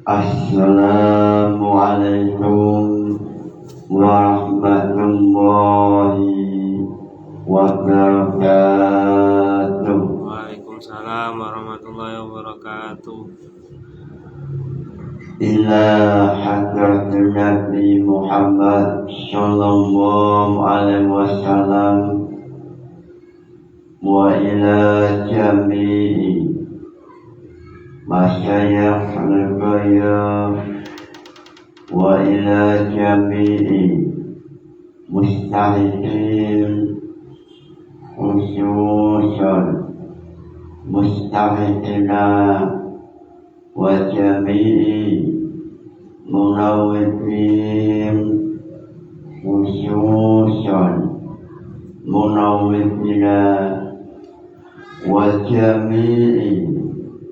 Assalamualaikum warahmatullahi wabarakatuh. Waalaikumsalam warahmatullahi wabarakatuh. Ila hadratin Nabi Muhammad sallallahu alaihi wasallam wa ila jami'i masyayikh al-ghaib wa ila jami'i mustahidin khususan mustahidina wa jami'i munawwidin khususan munawwidina wa jami'i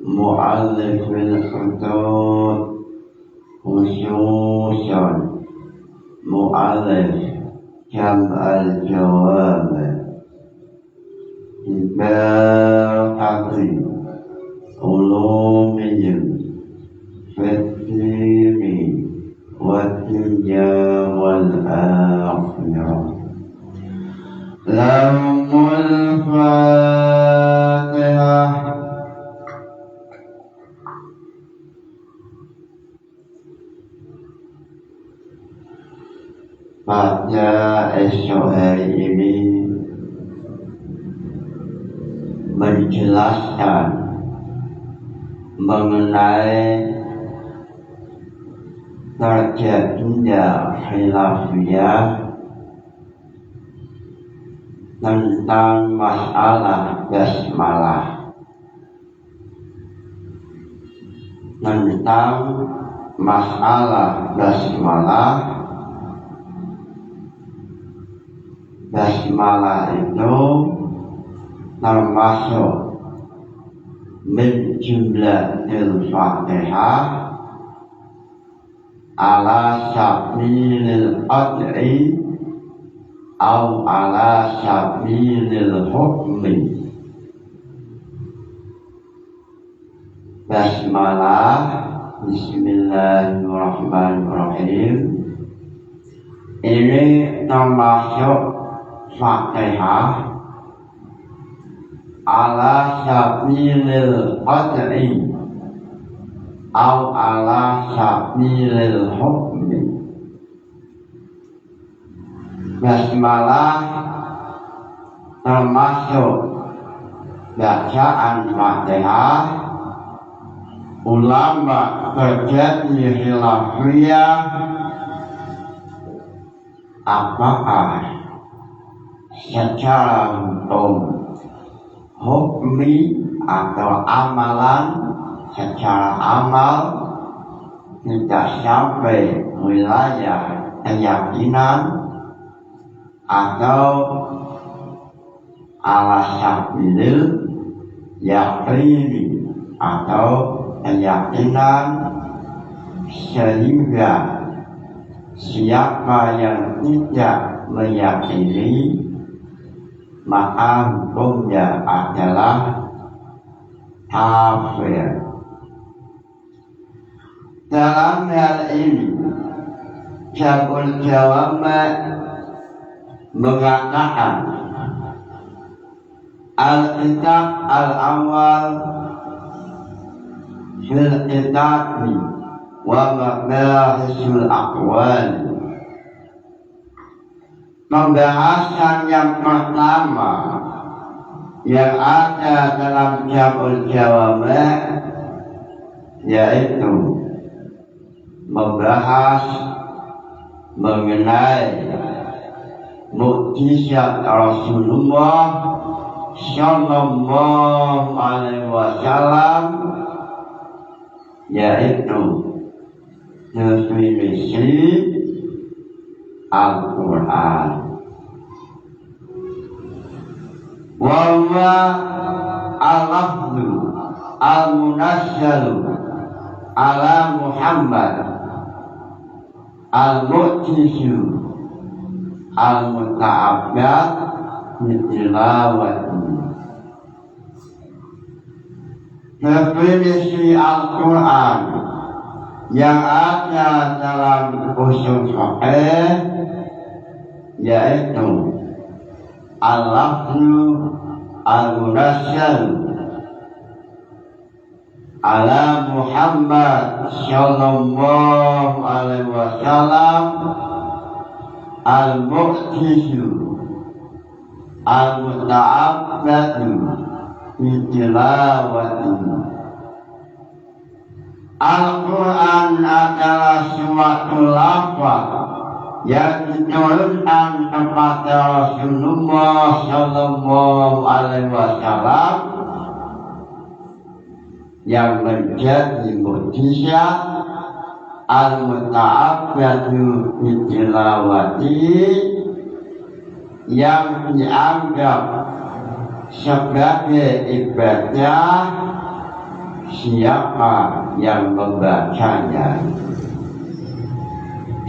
mu'allifil hudud khususan mu'allif jam'al jawab Ibaqati ulumiyum fitini wa dunya wal akhirah. Lahumul Fatihah. Pada esok hari ini menjelaskan mengenai terjadinya khilafiyah tentang masalah basmalah, tentang masalah basmalah. Basmalah itu termasuk min jumlatil Fatihah ala sabilil qad'i au ala sabilil hukmi. Basmalah, bismillahirrahmanirrahim, ini termasuk Fatihah ala sabilil qad'i au ala sabilil hukmi. Basmalah termasuk bacaan Fatihah. Ulama terjadi khilafiyah apakah secara hukmi atau amalan, secara amal tidak sampai wilayah keyakinan atau ala sabilil yaqini atau keyakinan, sehingga siapa yang tidak meyakini maka hukumnya adalah kafir. Dalam hal ini Syaikhul Jawab mengatakan al-kitab al-awwal fil kitabi wa mabahisul aqwal. Pembahasan yang pertama yang ada dalam Jam'ul Jawab yaitu membahas mengenai mukjizat Rasulullah sallallahu alaihi wasallam, yaitu definisi Al-Quran. Wa huwa al-lafzu al-munazzalu ala Muhammad al-mu'jizu al-muta'abbad bitilawati. Definisi Al-Quran yang ada dalam usul sahih, yaitu al-lafzu al-munazzal ala Muhammad sallallahu alaihi wasallam al-mu'jizu al-muta'abbadu bi tilawati. Al-Quran adalah suatu lafaz yang diturunkan kepada Rasulullah sallallahu alaihi wasallam yang menjadi mukjizat al-muta'abbadu bi tilawati, yang dianggap sebagai ibadah siapa yang membacanya.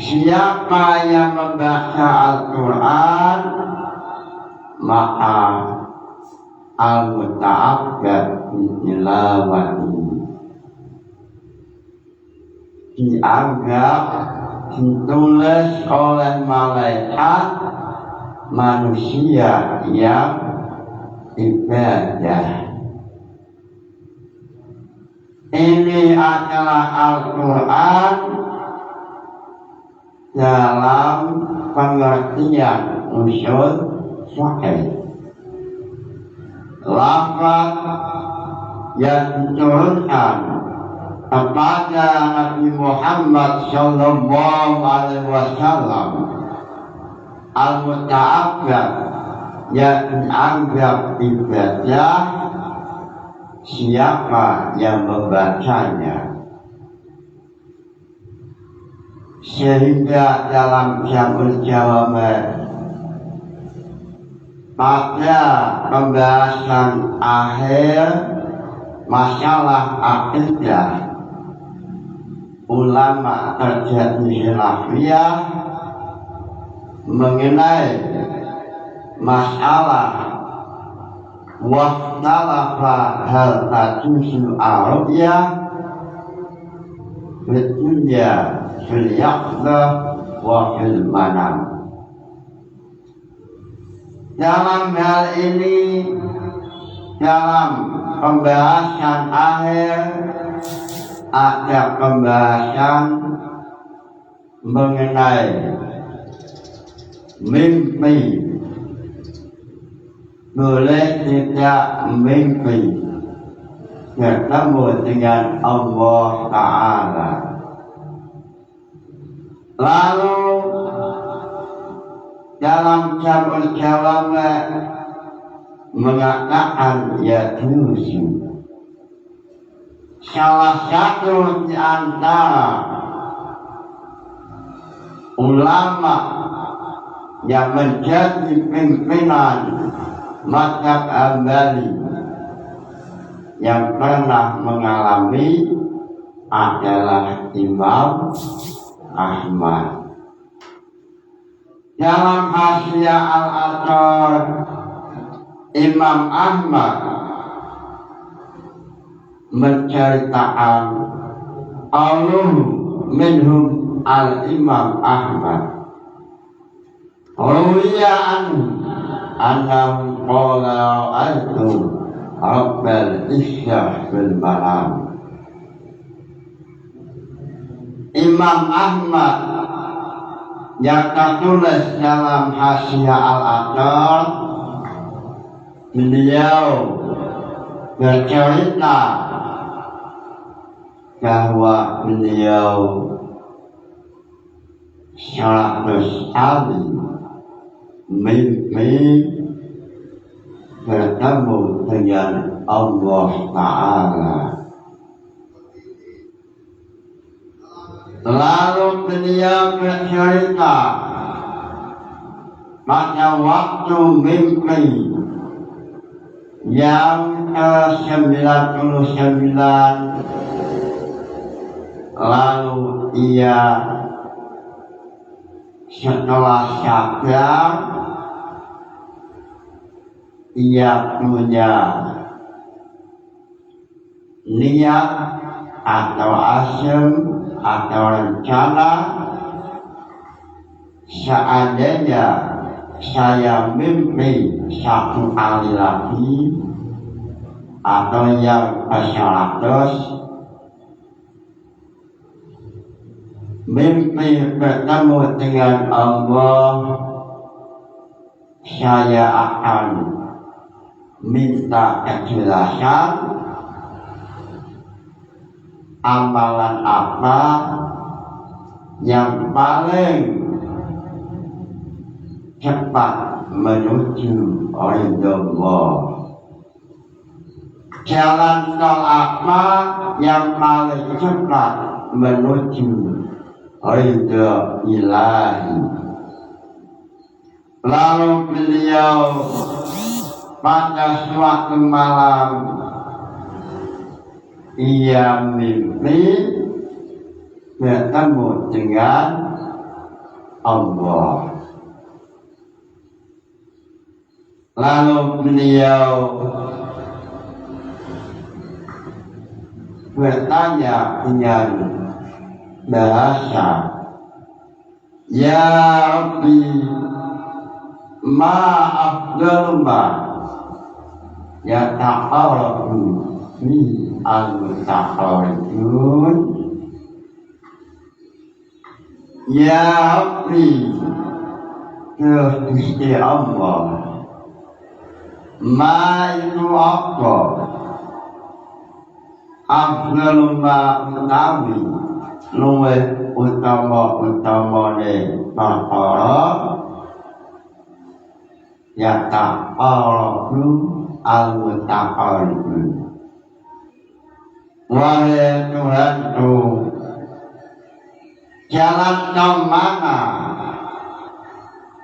Siapa yang membaca Al-Quran, maka al-muta'abbad bitilawati dianggap ditulis oleh malaikat manusia yang ibadah. Ini adalah Al-Quran dalam pengertian usul sahih. Lafaz yang diturunkan kepada Nabi Muhammad sallallahu alaihi wasallam al-muta'abbad yang dianggap ibadah siapa yang membacanya. Sehingga dalam Jamul Jawaban pada pembahasan akhir masalah akidah, ulama terjadi khilafiyah mengenai masalah waktalafa hal tajusul arabiyah berdunia fil yaqdah wa fil manam. Dalam hal ini, dalam pembahasan akhir ada pembahasan mengenai mimpi. Boleh tidak mimpi bertemu dengan Allah Ta'ala. Lalu dalam Jamul Jawaban mengatakan yajuzu. Salah satu di antara ulama yang menjadi pimpinan mazhab Hambali yang pernah mengalami adalah Imam Ahmad. Dalam Hasyiah Al-Athar, Imam Ahmad menceritakan minhum al-Imam Ahmad ruwiya annahu qala ra'aytu rabbal isyah bil manam. Imam Ahmad yang tertulis dalam Hasyiah Al-Athar, beliau bercerita bahwa beliau 100 kali mimpi bertemu dengan Allah Ta'ala. Lalu beliau bercerita pada waktu mimpi yang ke-99, lalu ia setelah sadar ia punya niat atau asam atau rencana seandainya saya mimpi satu kali lagi atau yang ke-100 mimpi bertemu dengan Allah, saya akan minta kejelasan amalan apa yang paling cepat menuju ridho Allah. Jalan tol apa yang paling cepat menuju ridho Ilahi. Lalu beliau pada suatu malam ia mimpi bertemu dengan Allah. Lalu beliau bertanya dengan bahasa, Ya Rabbi, ma afdalu ma yataqarrabu fi al-mutaqarribun. Ya Rabbi, Gusti Allah, ma itu apa? Afdalu ma utawi luwih utama-utamane perkara yataqarrabu al-mutaqarribun. Wahai Tuhanku, jalan yang mana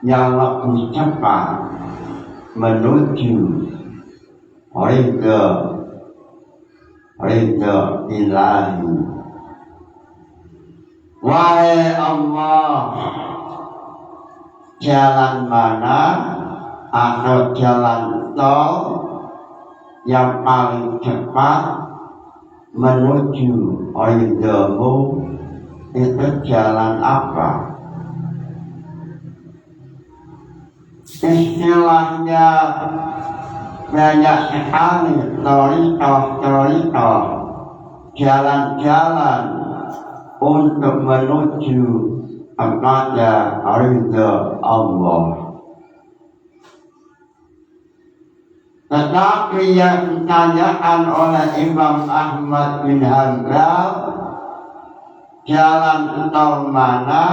yang lebih cepat menuju ridho Ilahi? Wahai Allah, jalan mana atau jalan tol yang paling cepat menuju ridho-Mu, itu jalan apa? Istilahnya banyak sekali toriqah, jalan-jalan untuk menuju kepada ridho Allah. Tetapi yang ditanyakan oleh Imam Ahmad bin Hanbal, jalan tol mana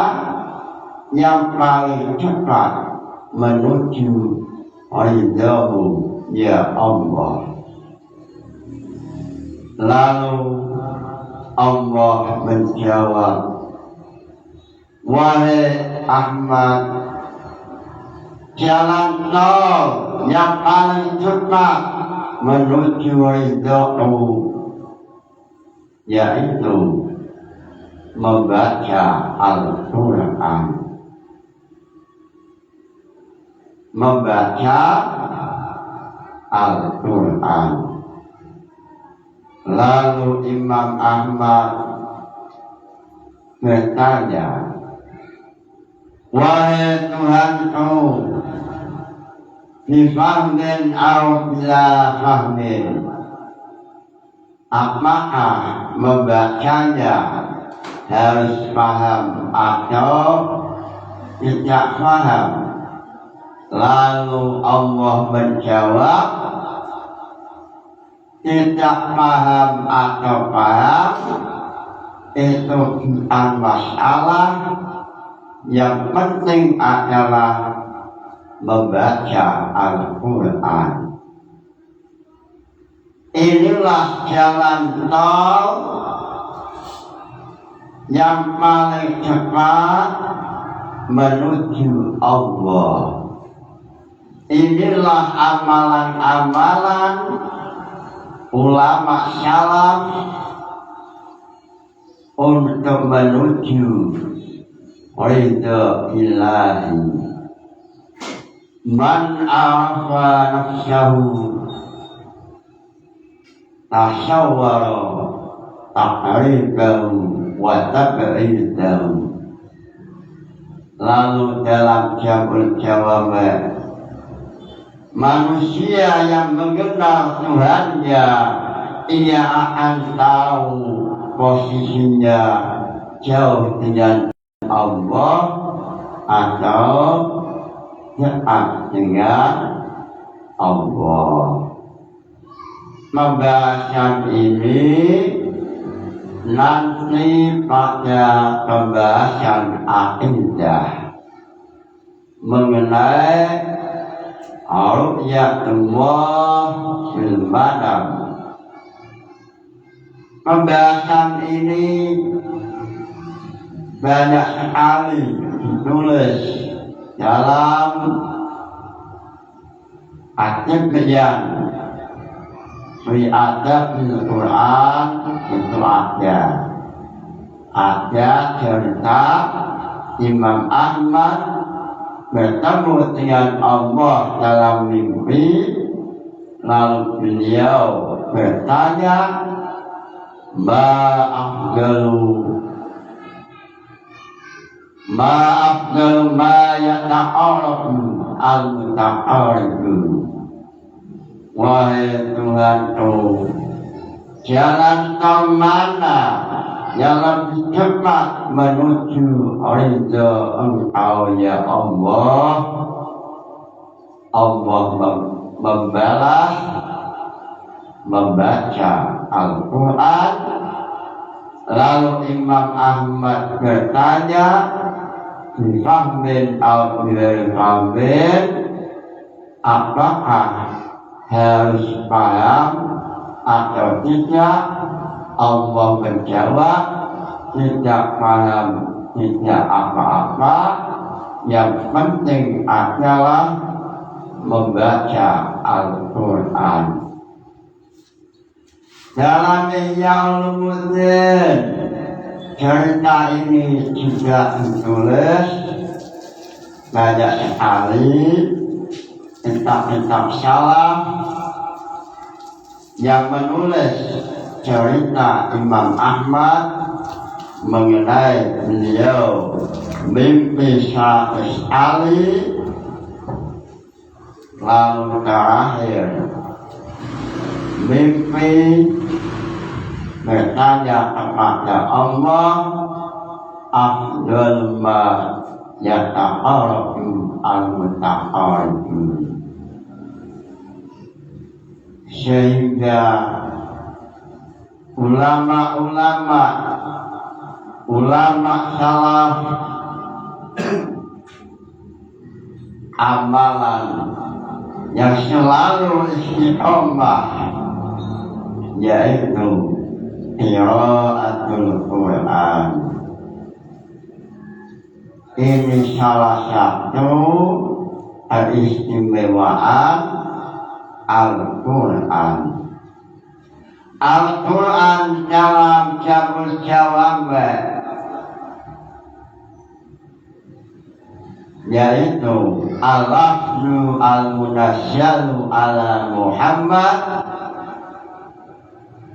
yang paling cepat menuju ridho-Mu, ya Allah? Lalu Allah menjawab, wahai Ahmad, jalan tol yang paling cepat menuju ridho-Mu yaitu membaca Al-Quran. Membaca Al-Quran. Lalu Imam Ahmad bertanya, wahai Tuhanku, bifahmin au bila fahmin, apakah membacanya harus paham atau tidak paham? Lalu Allah menjawab, tidak paham atau paham itu bukan masalah. Yang penting adalah membaca Al-Quran. Inilah jalan tol yang paling cepat menuju Allah. Inilah amalan-amalan ulama salaf untuk menuju ridho Ilahi. Man arafa nafsahu tasawwara tahrikam wa tab'idam. Lalu dalam jawab manusia yang mengenal Tuhannya, ia akan tahu posisinya jauh dengan Allah atau dekat dengan Allah. Pembahasan ini nanti pada pembahasan akidah mengenai ru'yatullah fil manam. Pembahasan ini banyak sekali ditulis dalam At-Tibyan fi Adabil Quran. Itu ada cerita Imam Ahmad bertemu dengan Allah dalam mimpi, lalu beliau bertanya, Ma'afgalu ma yata'arafu al-muta'arafu. Wahai Tuhanku, jalan kemana yang lebih cepat menuju ridha Engkau ya Allah? Allah membalas membaca Al-Quran. Lalu Imam Ahmad bertanya, bifahmin al-fahmin, apakah harus paham atau tidak? Allah menjawab, tidak paham, tidak apa-apa, yang penting adalah membaca Al-Quran. Dalam Ihya Ulumuddin, cerita ini juga ditulis banyak sekali kitab-kitab salaf yang menulis cerita Imam Ahmad mengenai beliau mimpi 100 kali, lalu terakhir mimpi bertanya kepada Allah, afdal ma yata'arafu al-muta'arafu. Sehingga ulama salaf amalan yang selalu istiqomah yaitu qiraatul Quran. Ini salah satu keistimewaan Al-Quran. Al-Quran dalam Jabul Jawab yaitu al-lafzu al-munazzalu ala Muhammad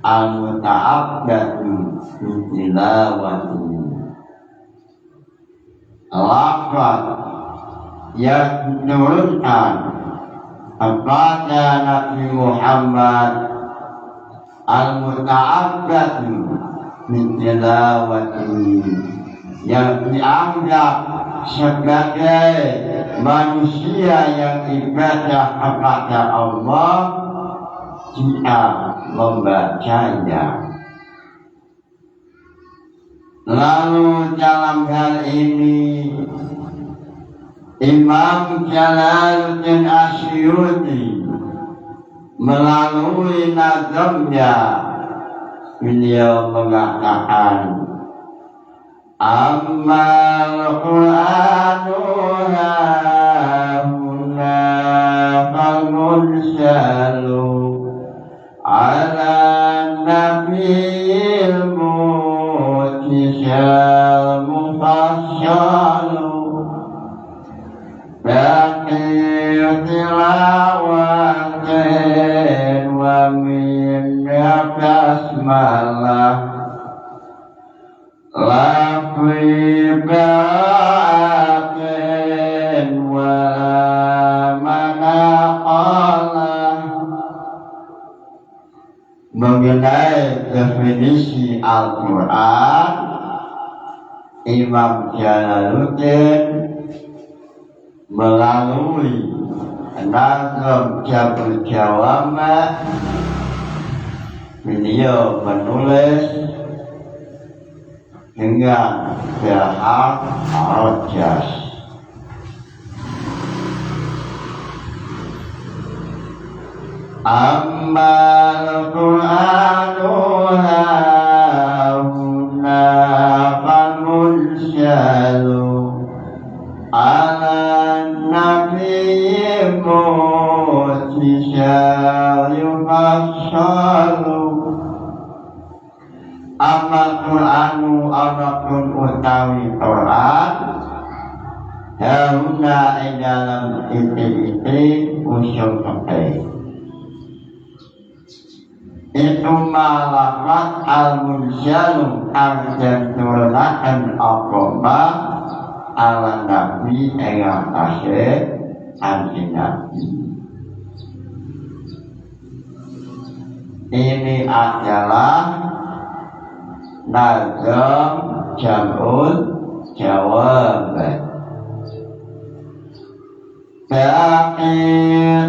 al-muta'abbadu bitilawati. Lafaz yang diturunkan kepada Nabi Muhammad al-muta'abbadu bitilawati, yang dianggap sebagai manusia yang ibadah kepada Allah jika membacanya. Lalu dalam hal ini Imam Jalaluddin Asyuti melalui nazamnya beliau mengatakan, Ammal Qur'anu hahuna fal-mursalu ala nabiyil mu'jizal mufassalu baqi tilawatin wa min basmalah lafi ba'atin wa manaqalah. Mengenai definisi Al-Quran, Imam Jalaluddin melalui Nazm Jabul Jawama, beliau menulis dengan bahasa Arjas. Ammal Qur'anu hauna famunjalu ala nabiyyi mu'jizal yufassalu. Ammal Qur'anu anakun utawi Quran hauna dalam iti usul fikih. Itu malafat al-munjalu yang turunkan agama ala nabi yang asyik anti nabi. Ini adalah nazam jam'ul jawab. Baqi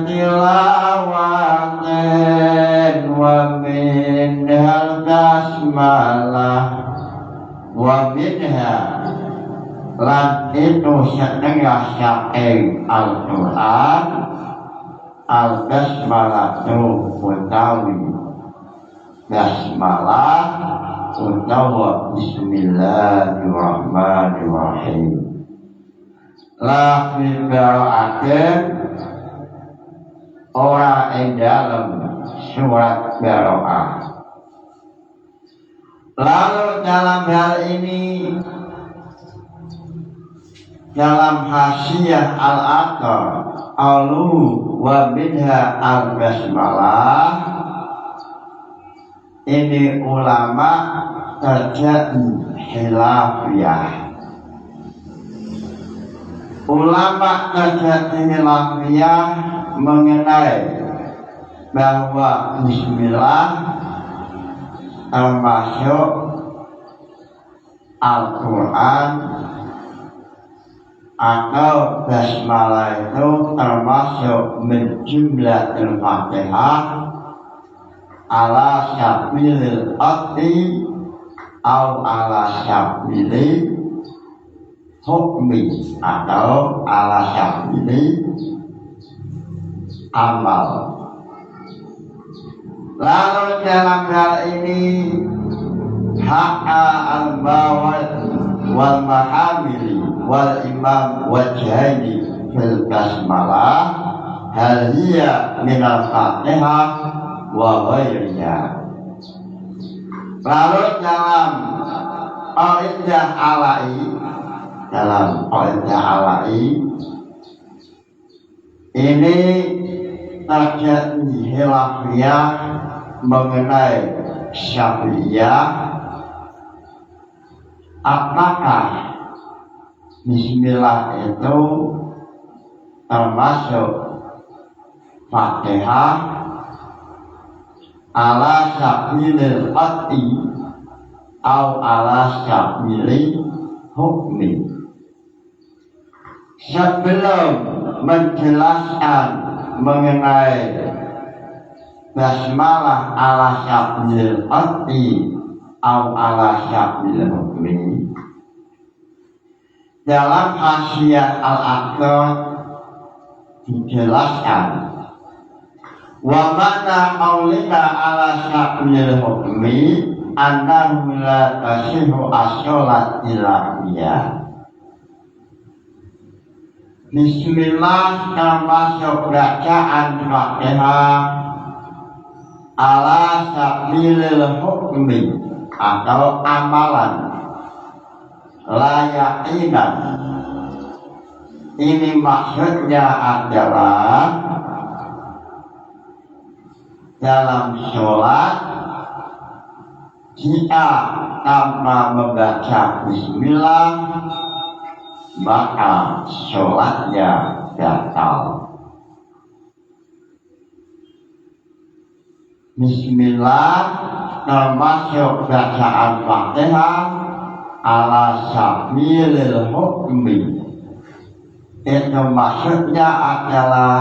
tilawatin wa minhal basmalah wa minha lan itu setengah syair Al-Quran al-basmalah tu utawi basmalah utawa bismillahirrahmanirrahim. La fi bara'atin ora ing dalam surat Bara'ah. Lalu dalam hal ini dalam hasyiah al-athar alu wa minha al-basmalah, ini ulama terjadi khilafiyah. Ulama terjadi khilafiyah mengenai bahwa bismillah termasuk Al-Quran atau basmalah itu termasuk menjumlah Al-Fatihah ala sabilil qat'i atau ala sabilil hukmi atau ala sabili amal. Lalu dalam hal ini ha'a al-bawad wal mahamili wal imam wajhaini fil basmalah hal hiya minal fatihah wa ghairiha. Lalu dalam qaidah alai ini terjadi khilafiyah mengenai Syafi'iyah, apakah bismillah itu termasuk Fatihah ala sabilil qat'i atau ala sabilil hukmi. Sebelum menjelaskan mengenai basmalah ala sabilil qat'i atau ala sabilil hukmi, dalam hasyiah al-athar dijelaskan wa mana qaulina ala sabilil hukmi annahu la tasihhu as-shalat ilahiyah. Bismillah termasuk bacaan Fatihah ala sabilil hukmi atau amalan layakinan. Ini maksudnya adalah dalam sholat Jika tanpa membaca bismillah maka sholatnya batal. Bismillah termasuk bacaan Fatihah ala sabilil hukmi. Itu maksudnya adalah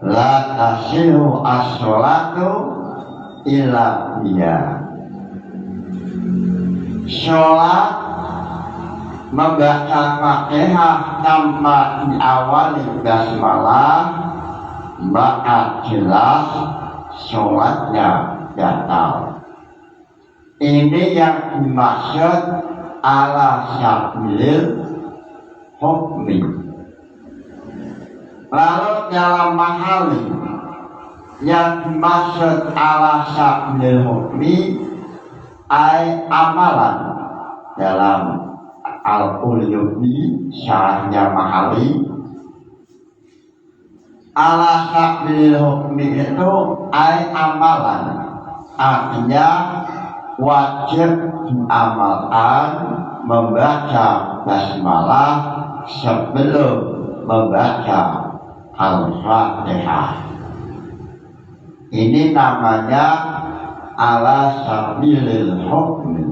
la tasihu as-sholatu illa biha. Sholat membaca Fatihah tanpa diawali basmalah maka jelas sholatnya batal. Ini yang dimaksud ala sabilil hukmi. Lalu dalam mahali yang dimaksud ala sabilil hukmi ay amalan dalam Al-Qulubi syarahnya mahali. Ala sabilil hukmi itu ay amalan, artinya wajib diamalkan membaca basmalah sebelum membaca Al-Fatihah. Ini namanya ala sabilil hukmi.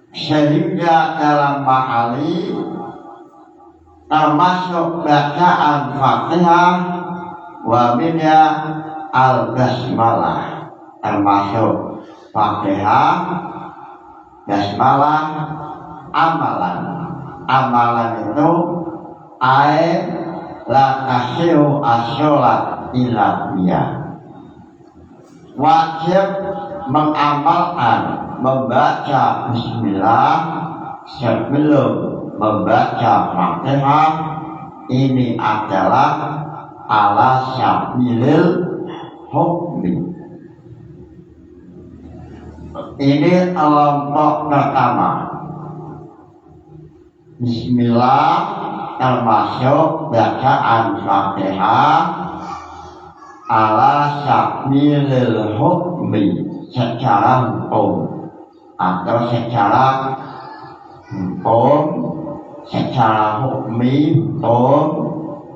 Sehingga dalam mahali termasuk bacaan Fatihah wa minha al-basmalah, termasuk Fatihah, basmalah, amalan. Amalan itu ay la tasihu as-sholat illa biha. Wajib mengamalkan membaca bismillah sebelum membaca Fatihah. Ini adalah ala sabilil hukmi. Ini kelompok pertama. Bismillah termasuk bacaan Fatihah ala sabilil hukmi, secara hukum atau secara hukum, secara hukmi, hukum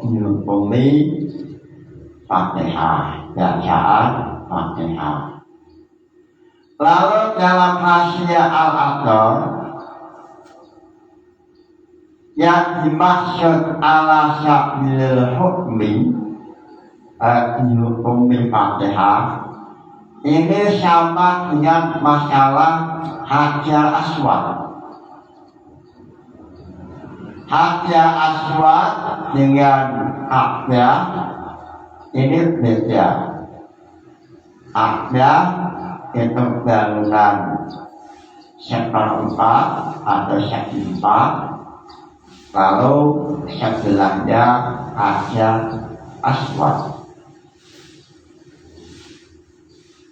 dihukumi Fatihah, bacaan Fatihah. Lalu dalam Hasyiah Al-Aqdar yang dimaksud ala sabilil hukmi dihukumi Fatihah, ini sama dengan masalah Hajar Aswad. Hajar Aswad dengan Ka'bah ini beda. Ka'bah itu bangunan seperempat atau seimpat, lalu sebelahnya Hajar Aswad.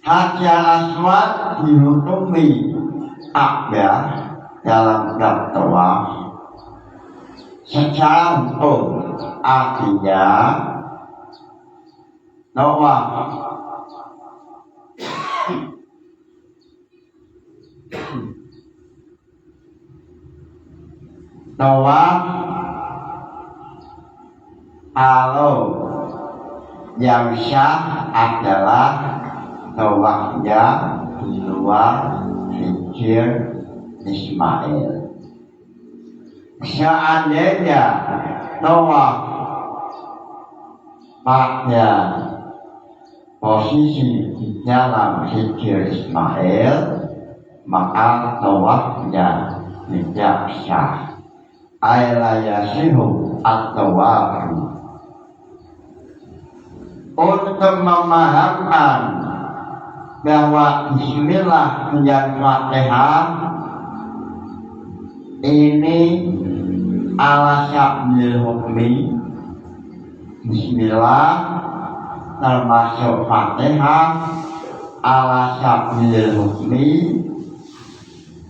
Hajar Aswad dihukumi Ka'bah dalam bab tawaf secara hukum, artinya tawaf kalau yang syah adalah tawafnya di luar hijir Ismail. Seandainya tawaf pada posisi di dalam hijir Ismail, maka tawafnya tidak sah. Ayla yasihu at-tawafu. Untuk memahamkan bahwa bismillah yang Fatihah ini ala sabilil hukmi, bismillah termasuk Fatihah ala sabilil hukmi,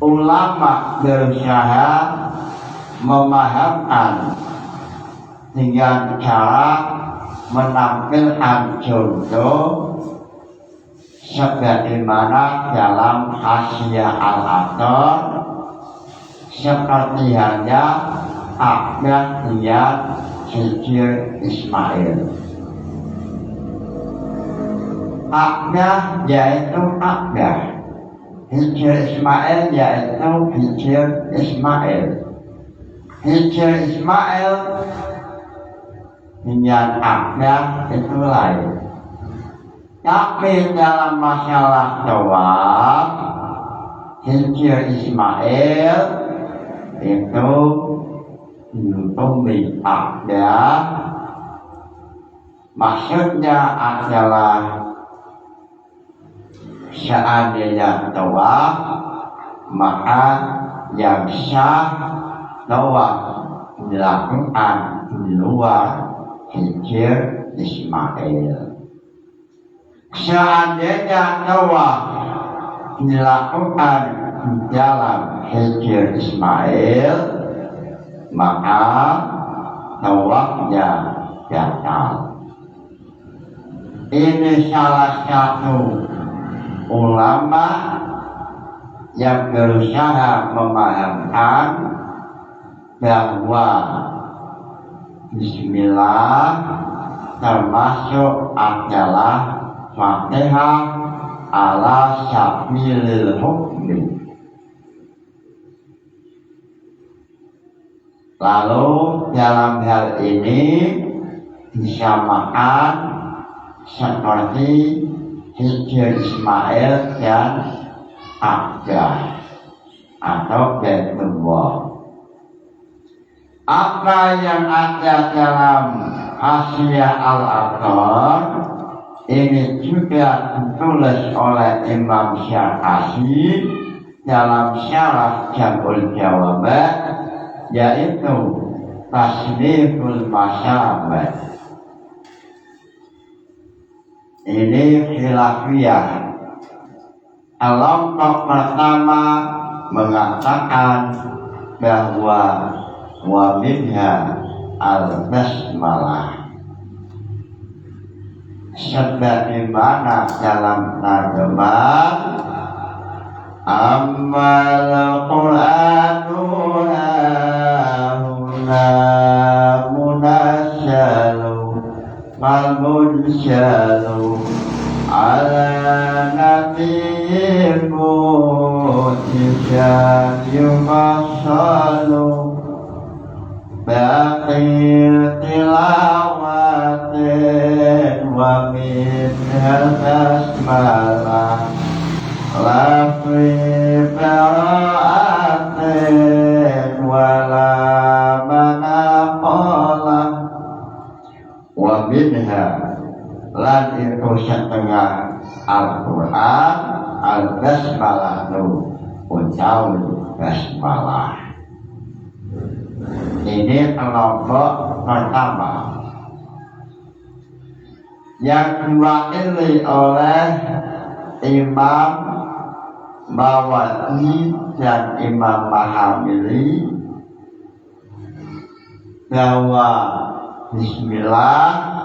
ulama berusaha memahamkan dengan cara menampilkan contoh sebagaimana dalam Hasyiah Al-Athar seperti halnya Ahmad Riyad Hijr Ismail. Ahmad yaitu Ahmad, Hijr Ismail yaitu Hijr Ismail. Hijr Ismail dengan Ahmad itu lain. Tapi dalam masalah tawaf, Hijr Ismail itu pemilik Ahmad. Maksudnya adalah seandainya tawaf, maka yang sah tawaf dilakukan di luar Hijr Ismail. Seandainya tawaf dilakukan di dalam Hijr Ismail, maka tawafnya batal. Ini salah satu ulama yang berusaha memahamkan bahwa Bismillah termasuk adalah Fatihah ala sabilil hukmi. Lalu dalam hal ini disamakan seperti Hijr Ismail dan Abdah atau Baitullah. Apa yang ada dalam Hasyiah Al-Athar ini juga ditulis oleh Imam Syarqasi dalam Syarah Jam'ul Jawabat, yaitu Tasniful Masyabat. Ini khilafiyah. Kelompok pertama mengatakan bahwa wa minha al-basmalah, sebagaimana dalam terjemahan ammal Qur'anu hahuna munasyalu wal munsyalu ala nabiyyin mujizan yufassalu baqil tilawatin wa min basmalah lafi bara'atin wala manaqalah wa minha lan itu setengah Al-Quran al-basmalah itu ucaul basmalah. Ini kelompok pertama. Yang diwakili oleh Imam Mawardi dan Imam Mahamili bahwa Bismillah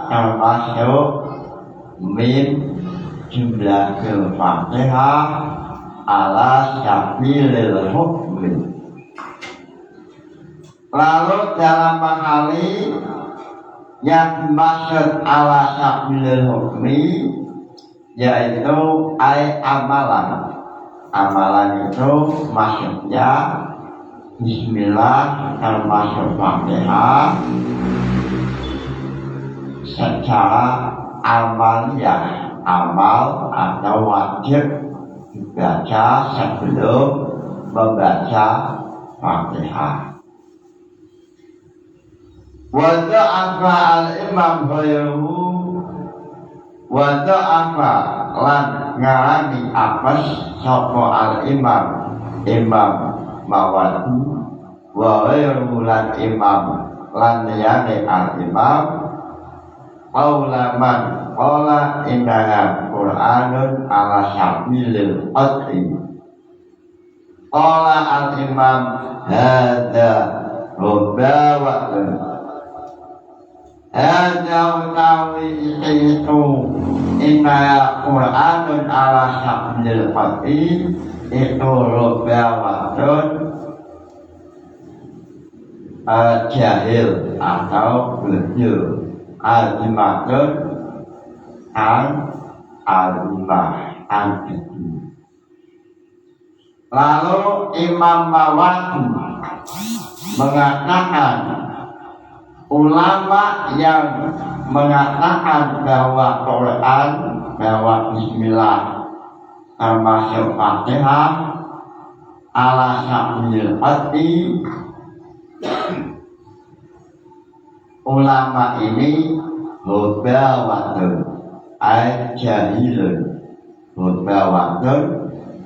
termasuk min jumlahil Fatihah ala sabilil hukmi. Lalu dalam mahali yang dimaksud ala sabilil hukmi yaitu amalan. Amalan itu maksudnya Bismillah termasuk Fatihah secara amaliyah, amal atau wajib dibaca sebelum membaca Fatihah. Wada'afa al-imam ghayruhu, wada'afa lan ngarani apes sopo al-imam Mawardi wa ghayruhu lan imam lan liyane al-imam qaulaman qala innaha Qur'anun ala sabilil qadri. Qala al-imam hadza rubawatun, Hadza utawi itu inna Qur'anun ala sabil fatih itu rubawatun jahil atau bujur azimatun al-azimah al-azimah. Lalu Imam Mawardi mengatakan ulama yang mengatakan bahwa Quran, bahwa Bismillah termasuk Fatihah ala sabil hati, ulama ini hubawatun al-jahilun hubawatun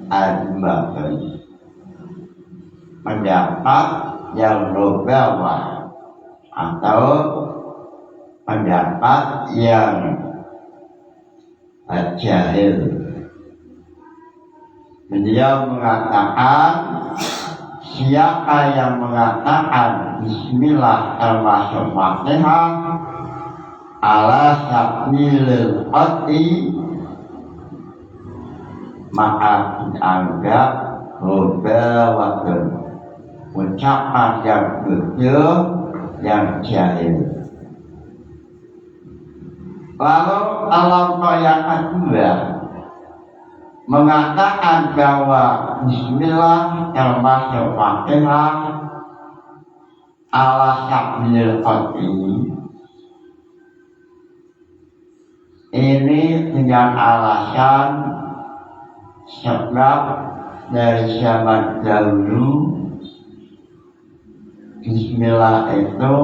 al-matun, pendapat yang hubawah atau pendapat yang jahil. Beliau mengatakan siapa yang mengatakan Bismillah termasuk Fatihah ala sabilil hati, maka dianggap hubawatun, ucapan yang bujur, yang jahil. Lalu kelompok yang kedua mengatakan bahwa Bismillah termasuk Fatihah ala sabilil hati, ini dengan alasan sebab dari zaman dahulu Bismillah itu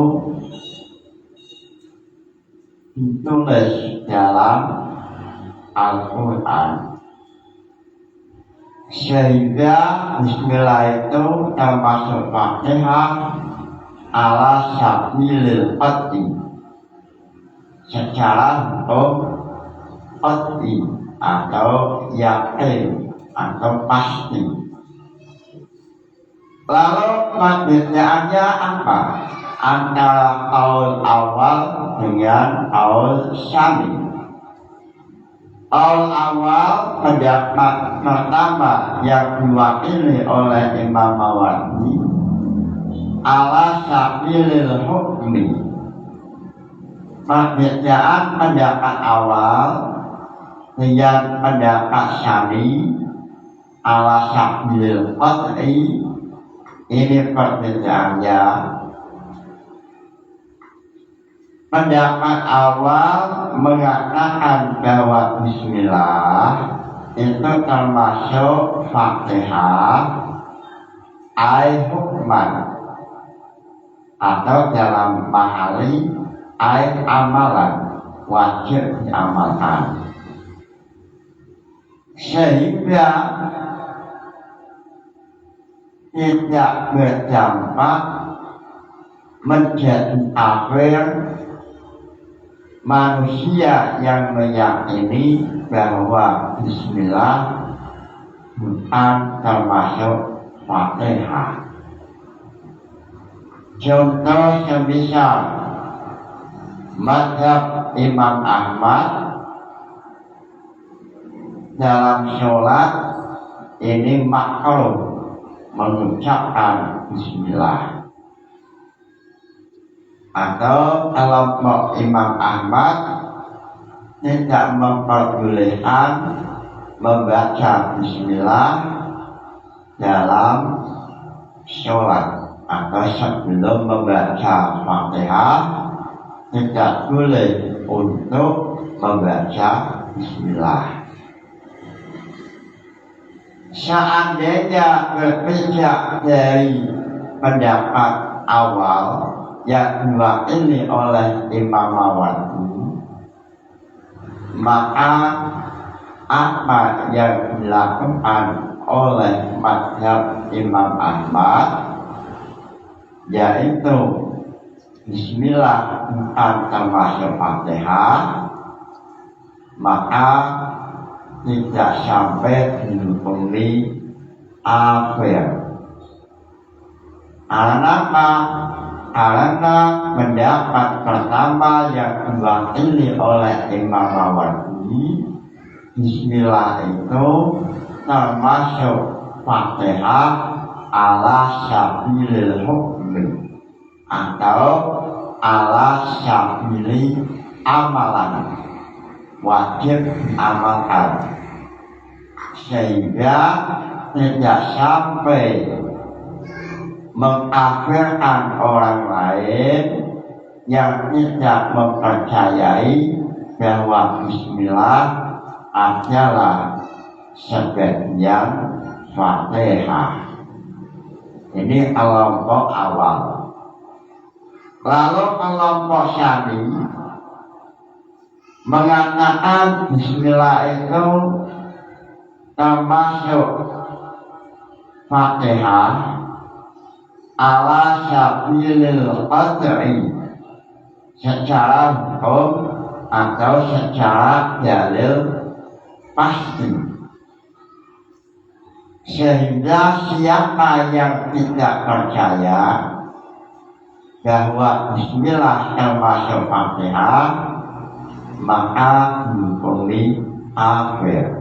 ditulis dalam Al-Quran, sehingga Bismillah itu termasuk Fatihah ala sabilil hati, secara hukum hati atau yakin atau pasti. Lalu perbedaannya apa antara qaul awal dengan qaul tsani? Qaul awal, pendapat pertama yang diwakili oleh Imam Mawardi ala sabilil hukmi. Perbedaan pendapat awal dengan pendapat tsani ala sabilil qat'i, ini perbedaannya. Pendapat awal mengatakan bahwa Bismillah itu termasuk Fatihah ay hukman, atau dalam Pahali ay amalan, wajib diamalkan, sehingga tidak berdampak menjadi kafir manusia yang meyakini bahwa Bismillah bukan termasuk Fatihah. Contoh semisal mazhab Imam Ahmad dalam sholat ini makruh mengucapkan Bismillah, atau kelompok Imam Ahmad tidak memperbolehkan membaca Bismillah dalam sholat, atau sebelum membaca Fatihah tidak boleh untuk membaca Bismillah. Seandainya berbeda dari pendapat awal yang diwakili oleh Imam Mawardi, maka apa yang dilakukan oleh mazhab Imam Ahmad, yaitu Bismillah bukan termasuk Fatihah, maka tidak sampai dihukumi kafir. Kenapa? karena pendapat pertama yang diwakili oleh Imam Mawardi, Bismillah itu termasuk Fatihah ala sabilil hukmi atau ala sabili amalan, wajib amalkan, sehingga tidak sampai mengkafirkan orang lain yang tidak mempercayai bahwa Bismillah adalah sebagian Fatihah. Ini kelompok awal. Lalu kelompok Syami mengatakan Bismillah itu termasuk Fatihah ala sabilil qad'i, secara hukum atau secara dalil pasti, sehingga siapa yang tidak percaya bahwa Bismillah termasuk Fatihah maka dihukumi kafir.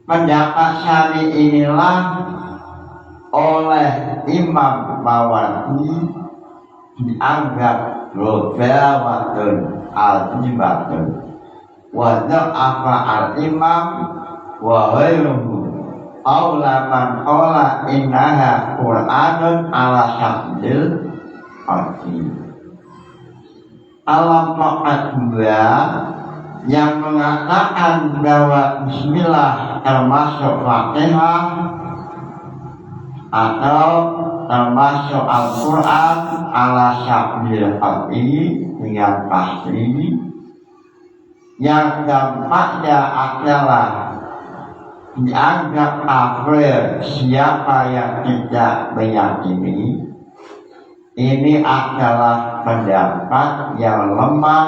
Pendapat Syami inilah oleh Imam Mawardi dianggap ghawatun azimatun wa dha'afa al-imam wa ghairuhu aula man qala innaha Qur'anun ala sabilil qad'i. Kelompok kedua yang mengatakan bahwa Bismillah termasuk Fatihah atau termasuk Al-Quran ala sabilil qad'i dengan pasti, yang dampaknya adalah dianggap kafir siapa yang tidak meyakini. Ini adalah pendapat yang lemah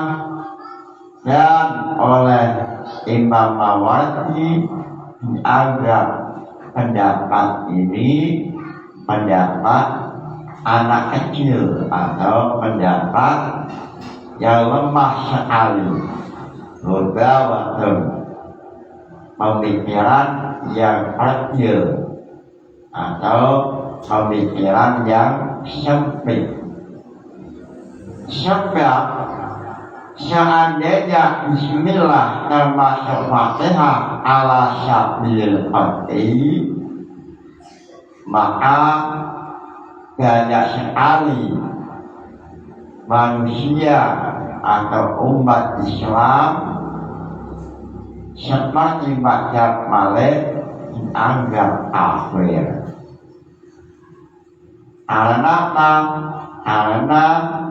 dan oleh Imam Mawardi dianggap pendapat ini pendapat anak kecil atau pendapat yang lemah sekali, ghawatun, pemikiran yang kecil atau pemikiran yang sempit. Sebab seandainya Bismillah termasuk Fatihah ala sabilil qad'i, maka banyak sekali manusia atau umat Islam seperti mazhab Malik dianggap kafir. Karena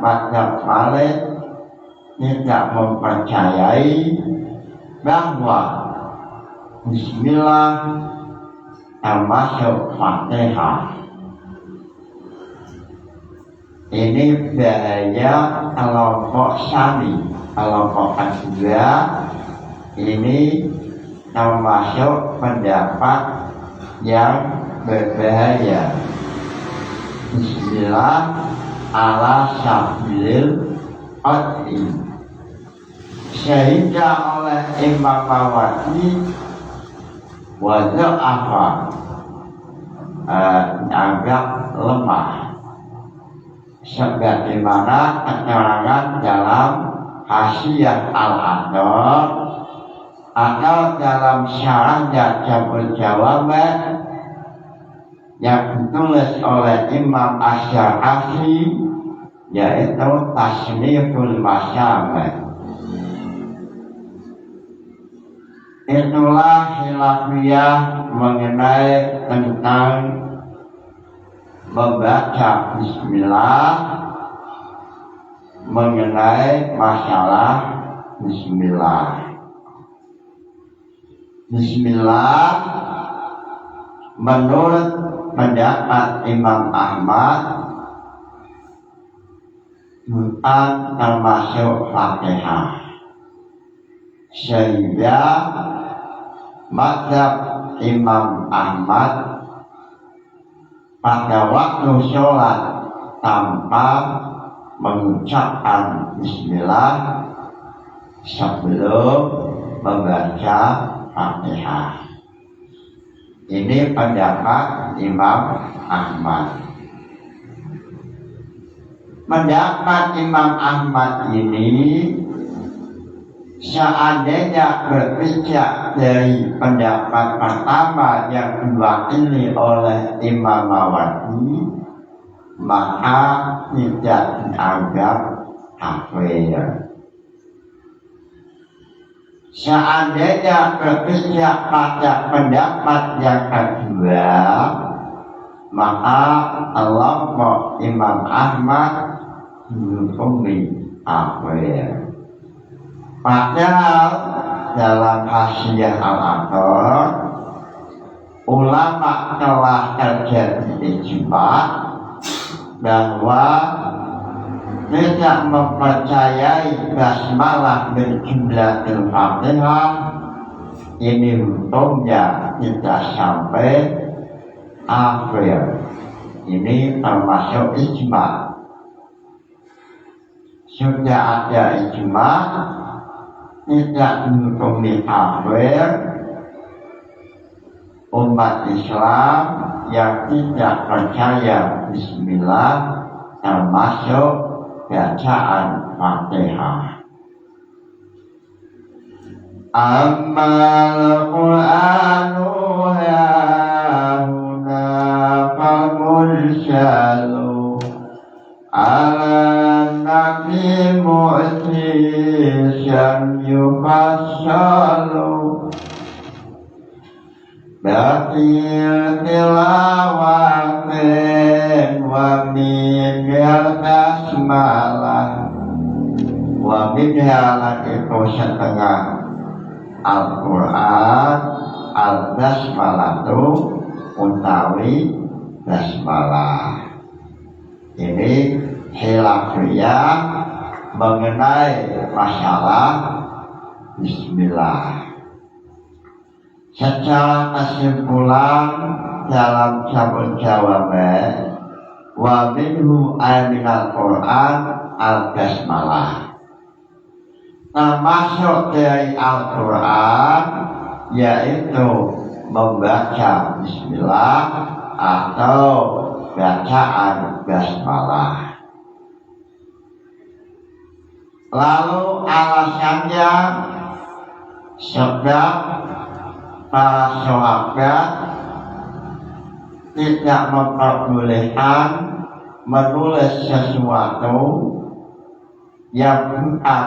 mazhab Malik tidak mempercayai bahwa Bismillah termasuk Fatihah. Ini bahaya kelompok Syami. Kelompok kedua ini termasuk pendapat yang berbahaya. Bismillah ala sabilil qad'i, sehingga oleh Imam Mawardi wajah apa dianggap lemah, sebagaimana keterangan dalam Hasyiah Al-Ador atau dalam syarahnya Jabul Jawami yang ditulis oleh Imam Asy-Syarafi, yaitu Tasniful Masyamih. Itulah khilafiyah mengenai tentang membaca Bismillah, mengenai masalah Bismillah. Bismillah menurut pendapat Imam Ahmad bukan termasuk Fatihah, sehingga mazhab Imam Ahmad pada waktu sholat tanpa mengucapkan bismillah sebelum membaca Fatihah. Ini pendapat Imam Ahmad. Pendapat Imam Ahmad ini seandainya berpijak dari pendapat pertama yang diwakili oleh Imam Mawardi, maka tidak dianggap kafir. Seandainya berpijak pada pendapat yang kedua, maka kelompok Imam Ahmad menghukumi kafir. Padahal dalam Hasyiah Al-Athar, ulama telah terjadi ijma' bahwa tidak mempercayai basmalah berjumlatil Fatihah ini hukumnya tidak sampai kafir. Ini termasuk ijma'. Sudah ada ijma' tidak menghukumi kafir umat Islam yang tidak percaya bismillah termasuk bacaan Fatihah. Ammal Qur'anu hahuna famursalu ala nabi mu'tisyam yufassalu batil tilawatin wa min basmalah wa min itu setengah Al-Quran al-basmalatu utawi basmalah. Ini khilafiyah mengenai masalah bismillah. Secara kesimpulan dalam jawab wa minhu minal Quran al-basmalah, termasuk dari Al-Quran yaitu membaca bismillah atau bacaan basmalah. Lalu alasannya sebab para sahabat tidak memperbolehkan menulis sesuatu yang bukan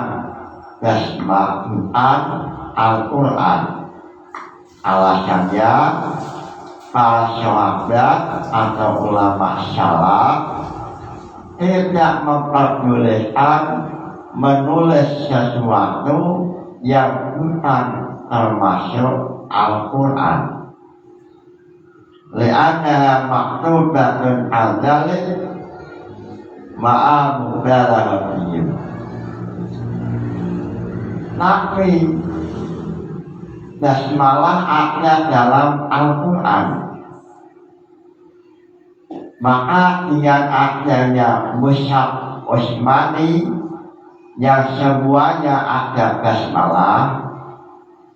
basmalah, bukan Al-Quran. Alasannya para sahabat atau ulama salaf tidak memperbolehkan menulis sesuatu yang bukan termasuk Al-Quran. Li'anna maktubatun al-dzalik ma'a mubalaghatihim. Tapi basmalah ada dalam Al-Quran, maka dengan adanya mushaf Utsmani yang semuanya ada basmalah,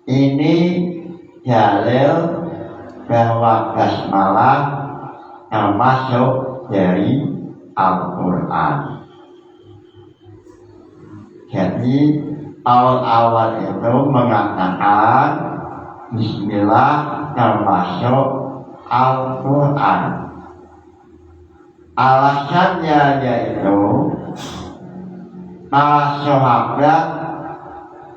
ini dalil bahwa basmalah termasuk dari Al-Quran. Jadi awal-awal itu mengatakan bismillah termasuk Al-Quran. Alasannya yaitu para sahabat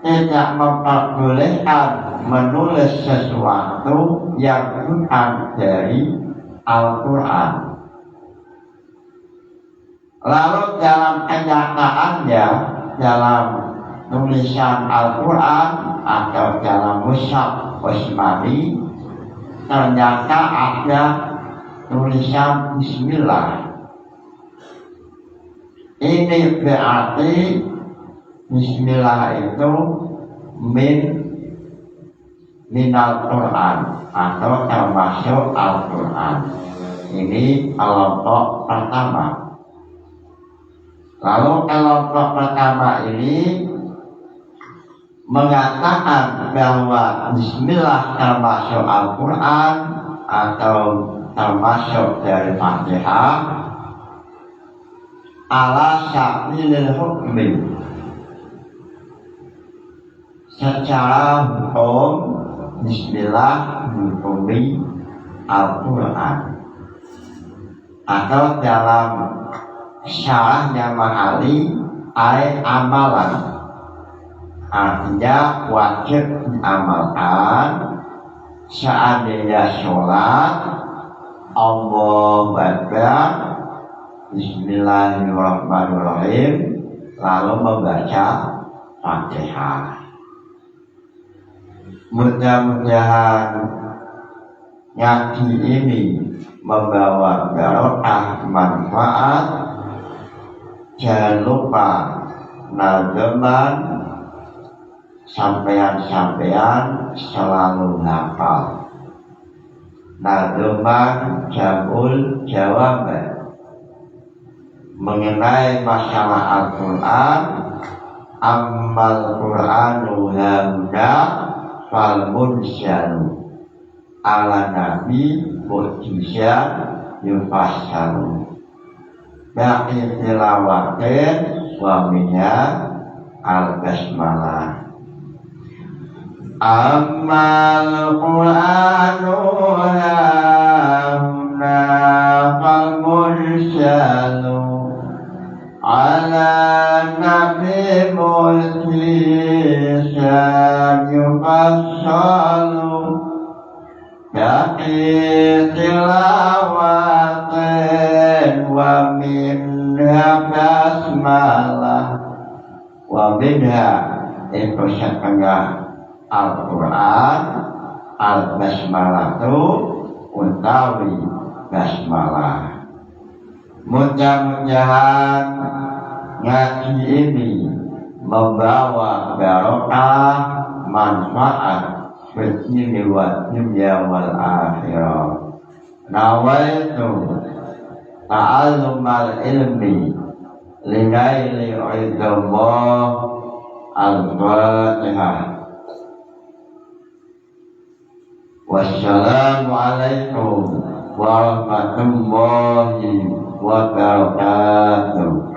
tidak memperbolehkan menulis sesuatu yang bukan dari Al-Quran. Lalu dalam kenyataannya, dalam tulisan Al-Quran atau dalam mushaf Utsmani ternyata ada tulisan bismillah. Ini berarti bismillah itu minal Quran atau termasuk Al-Quran. Ini kelompok pertama. Lalu kelompok pertama ini mengatakan bahwa Bismillah termasuk Al-Quran atau termasuk dari Fatihah ala sabilil hukmi, secara hukum Bismillah menghukumi Al-Quran, atau dalam syarahnya Mahali amalan, artinya wajib diamalkan. Seandainya sholat Allahu Akbar Bismillahirrahmanirrahim lalu membaca Fatihah. Mudah-mudahan ngaji ini membawa barokah manfaat. Jangan lupa nazaman sampean-sampean selalu hafal. Nazaman jamul jawab mengenai masalah Al-Quran. Ammal Qur'anu hamda fal munsyanu ala nabi mu'jizat yufassalu baqi tilawatin wa minha al-basmalah. Ammal Qur'anu hamda fal munsyanu ala nabi mu'jizat yufassalu baqi tilawatin wa minha basmalah. Wa minha itu setengah Al-Quran al-basmalah itu utawi basmalah. Mudah-mudahan ngaji ini membawa barokah manfaat fitni wa dunya wal akhirah. Nawaitu ta'allumal ilmi linaili ridallah. Al-Fatihah. Wassalamualaikum warahmatullahi wabarakatuh.